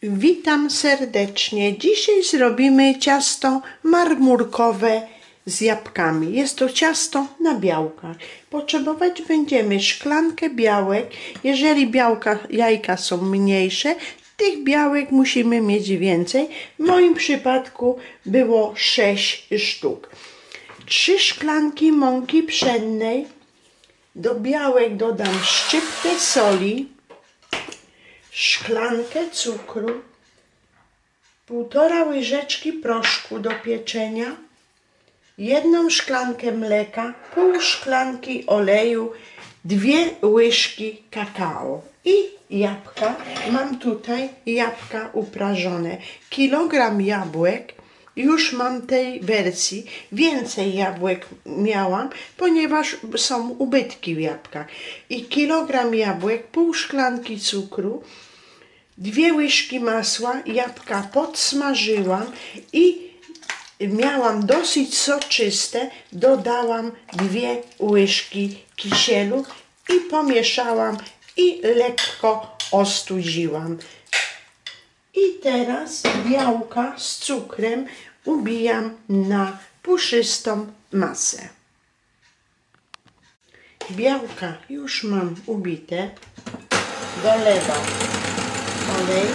Witam serdecznie. Dzisiaj zrobimy ciasto marmurkowe z jabłkami. Jest to ciasto na białkach. Potrzebować będziemy szklankę białek. Jeżeli jajka są mniejsze, tych białek musimy mieć więcej. W moim przypadku było 6 sztuk. 3 szklanki mąki pszennej. Do białek dodam szczyptę soli, szklankę cukru, 1,5 łyżeczki proszku do pieczenia, 1 szklankę mleka, pół szklanki oleju, 2 łyżki kakao i jabłka. Mam tutaj jabłka uprażone. Kilogram jabłek. Już mam tej wersji. Więcej jabłek miałam, ponieważ są ubytki w jabłkach. I kilogram jabłek, pół szklanki cukru, 2 łyżki masła, jabłka podsmażyłam i miałam dosyć soczyste, dodałam 2 łyżki kisielu i pomieszałam i lekko ostudziłam. I teraz białka z cukrem ubijam na puszystą masę. Białka już mam ubite. Dolewam olej.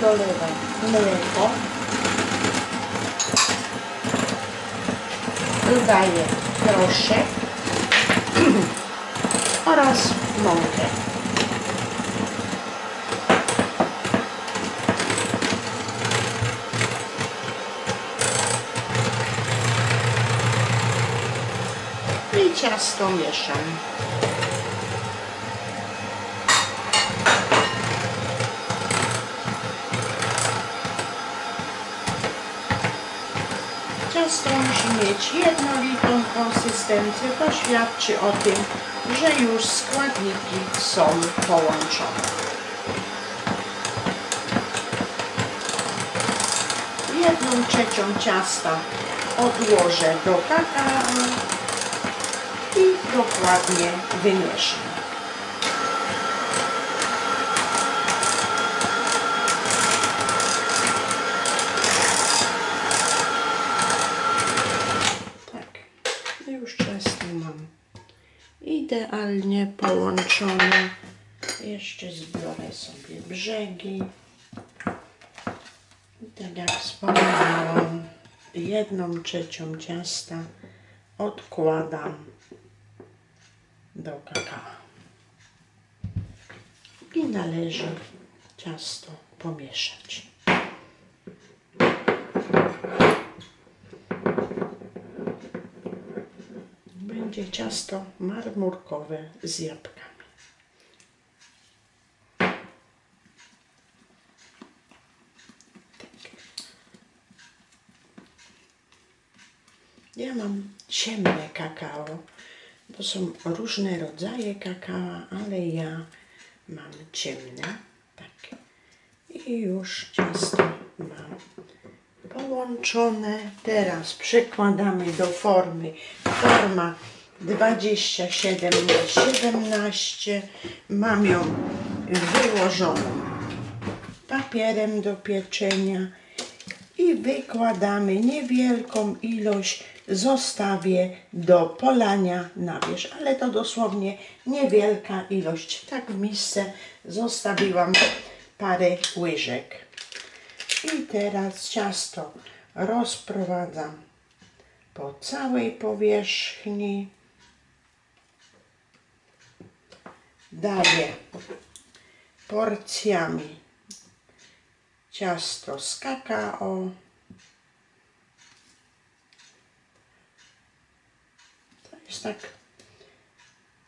Dolewam mleko. Dodaję proszek oraz mąkę. I ciasto mieszam. Ciasto musi mieć jednolitą konsystencję. To świadczy o tym, że już składniki są połączone. 1/3 ciasta odłożę do kakao i dokładnie wymieszam. Tak, już ciasto mam idealnie połączone. Jeszcze zbiorę sobie brzegi. I tak jak wspomniałam, 1/3 ciasta odkładam do kakao. I należy ciasto pomieszać. Będzie ciasto marmurkowe z jabłkami. Tak. Ja mam ciemne kakao. To są różne rodzaje kakao, ale ja mam ciemne. Tak. I już ciasto mam połączone. Teraz przekładamy do formy. Forma 27×17. Mam ją wyłożoną papierem do pieczenia i wykładamy niewielką ilość. Zostawię do polania na wierzch, ale to dosłownie niewielka ilość. Tak w misce zostawiłam parę łyżek. I teraz ciasto rozprowadzam po całej powierzchni. Daję porcjami ciasto z kakao. Jest tak,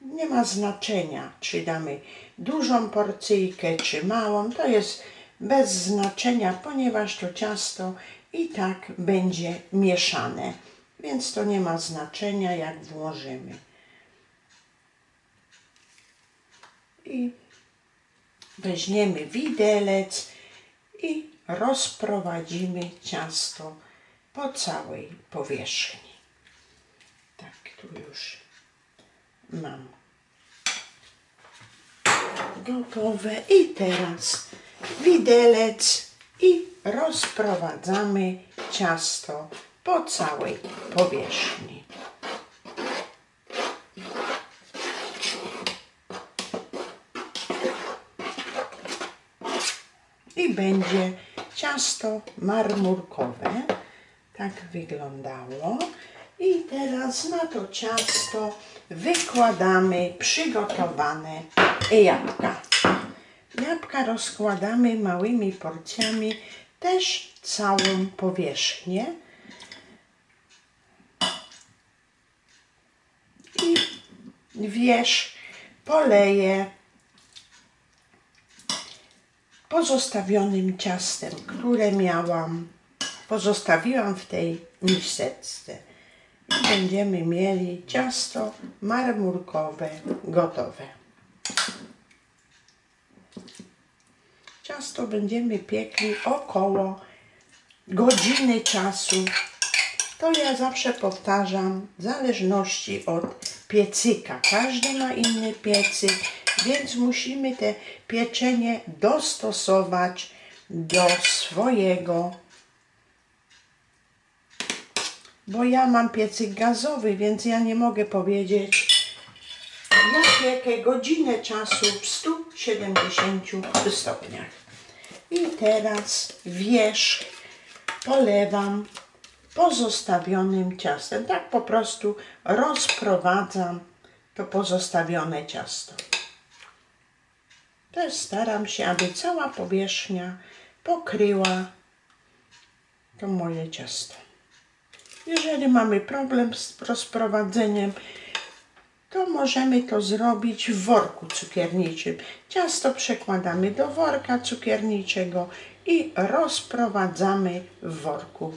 nie ma znaczenia, czy damy dużą porcyjkę, czy małą. To jest bez znaczenia, ponieważ to ciasto i tak będzie mieszane. Więc to nie ma znaczenia, jak włożymy. I weźmiemy widelec i rozprowadzimy ciasto po całej powierzchni. Tak, tu już mam Gotowe. I teraz widelec i rozprowadzamy ciasto po całej powierzchni. I będzie ciasto marmurkowe. Tak wyglądało. I teraz na to ciasto wykładamy przygotowane jabłka. Jabłka rozkładamy małymi porcjami, też całą powierzchnię. I wierzch poleję pozostawionym ciastem, które pozostawiłam w tej miseczce. I będziemy mieli ciasto marmurkowe gotowe. Ciasto będziemy piekli około godziny czasu. To ja zawsze powtarzam, w zależności od piecyka. Każdy ma inny piecyk, więc musimy te pieczenie dostosować do swojego. Bo ja mam piecyk gazowy, więc ja nie mogę powiedzieć. Ja piekę godzinę czasu w 170 stopniach. I teraz wierzch polewam pozostawionym ciastem. Tak po prostu rozprowadzam to pozostawione ciasto. Też staram się, aby cała powierzchnia pokryła to moje ciasto. Jeżeli mamy problem z rozprowadzeniem, to możemy to zrobić w worku cukierniczym. Ciasto przekładamy do worka cukierniczego i rozprowadzamy w worku.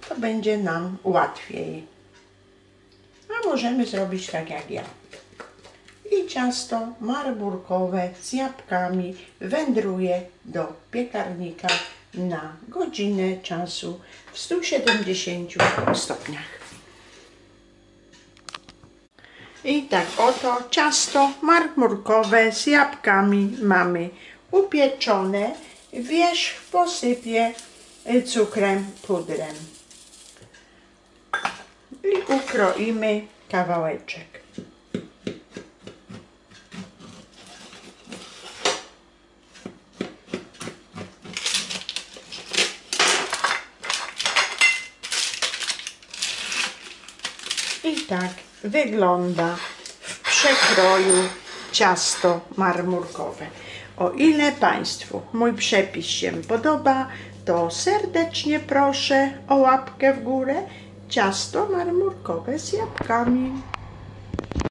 To będzie nam łatwiej. A możemy zrobić tak jak ja. I ciasto marmurkowe z jabłkami wędruje do piekarnika na godzinę czasu w 170 stopniach. I tak oto ciasto marmurkowe z jabłkami mamy upieczone. Wierzch posypię cukrem, pudrem. I ukroimy kawałeczek. I tak wygląda w przekroju ciasto marmurkowe. O ile Państwu mój przepis się podoba, to serdecznie proszę o łapkę w górę. Ciasto marmurkowe z jabłkami.